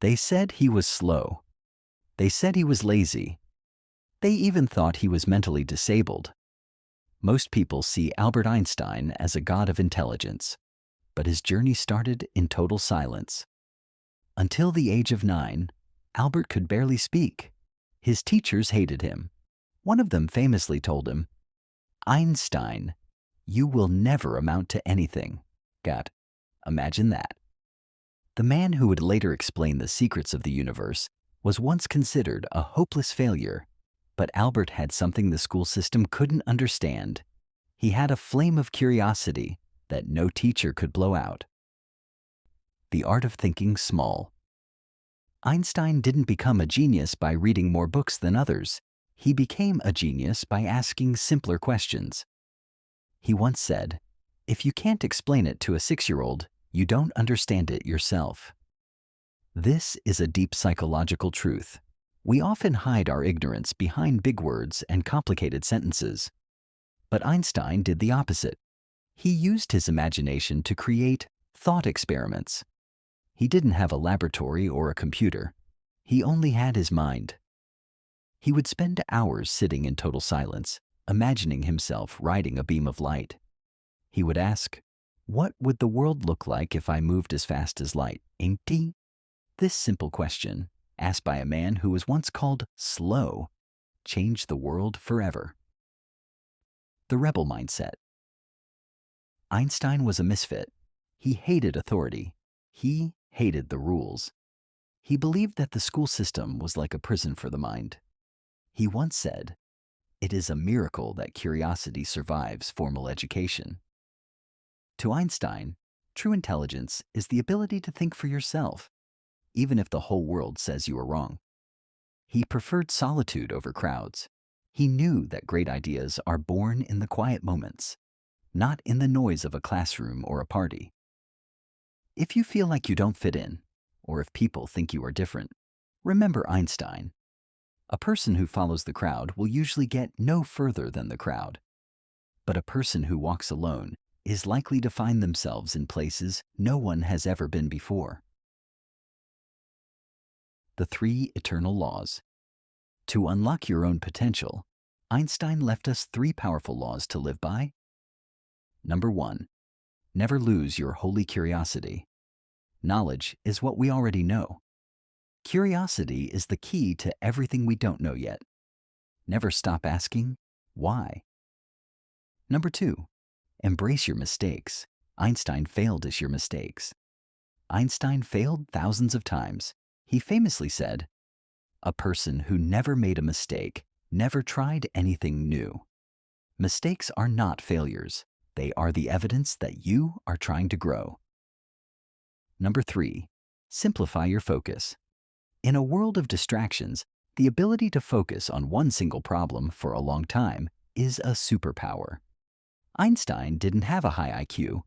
They said he was slow. They said he was lazy. They even thought he was mentally disabled. Most people see Albert Einstein as a god of intelligence, but his journey started in total silence. Until the age of 9, Albert could barely speak. His teachers hated him. One of them famously told him, "Einstein, you will never amount to anything." God, imagine that. The man who would later explain the secrets of the universe was once considered a hopeless failure, but Albert had something the school system couldn't understand. He had a flame of curiosity that no teacher could blow out. The art of thinking small. Einstein didn't become a genius by reading more books than others. He became a genius by asking simpler questions. He once said, "If you can't explain it to a 6-year-old, you don't understand it yourself." This is a deep psychological truth. We often hide our ignorance behind big words and complicated sentences. But Einstein did the opposite. He used his imagination to create thought experiments. He didn't have a laboratory or a computer. He only had his mind. He would spend hours sitting in total silence, imagining himself riding a beam of light. He would ask, "What would the world look like if I moved as fast as light, ain't he?" This simple question, asked by a man who was once called slow, changed the world forever. The rebel mindset. Einstein was a misfit. He hated authority. He hated the rules. He believed that the school system was like a prison for the mind. He once said, "It is a miracle that curiosity survives formal education." To Einstein, true intelligence is the ability to think for yourself, even if the whole world says you are wrong. He preferred solitude over crowds. He knew that great ideas are born in the quiet moments, not in the noise of a classroom or a party. If you feel like you don't fit in, or if people think you are different, remember Einstein. A person who follows the crowd will usually get no further than the crowd. But a person who walks alone is likely to find themselves in places no one has ever been before. The 3 eternal laws. To unlock your own potential, Einstein left us 3 powerful laws to live by. Number 1. Never lose your holy curiosity. Knowledge is what we already know. Curiosity is the key to everything we don't know yet. Never stop asking, why? Number 2. Embrace your mistakes. Einstein failed as your mistakes. Einstein failed thousands of times. He famously said, "A person who never made a mistake never tried anything new." Mistakes are not failures. They are the evidence that you are trying to grow. Number 3. Simplify your focus. In a world of distractions, the ability to focus on one single problem for a long time is a superpower. Einstein didn't have a high IQ.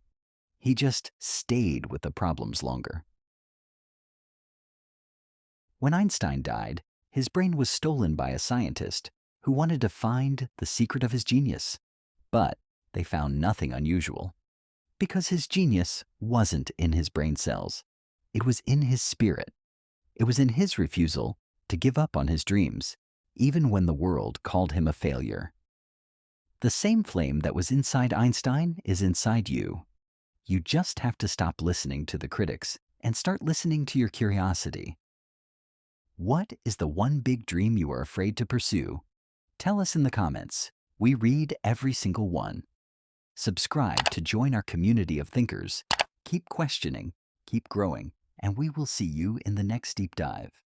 He just stayed with the problems longer. When Einstein died, his brain was stolen by a scientist who wanted to find the secret of his genius. But they found nothing unusual, because his genius wasn't in his brain cells. It was in his spirit. It was in his refusal to give up on his dreams, even when the world called him a failure. The same flame that was inside Einstein is inside you. You just have to stop listening to the critics and start listening to your curiosity. What is the one big dream you are afraid to pursue? Tell us in the comments. We read every single one. Subscribe to join our community of thinkers. Keep questioning, keep growing, and we will see you in the next deep dive.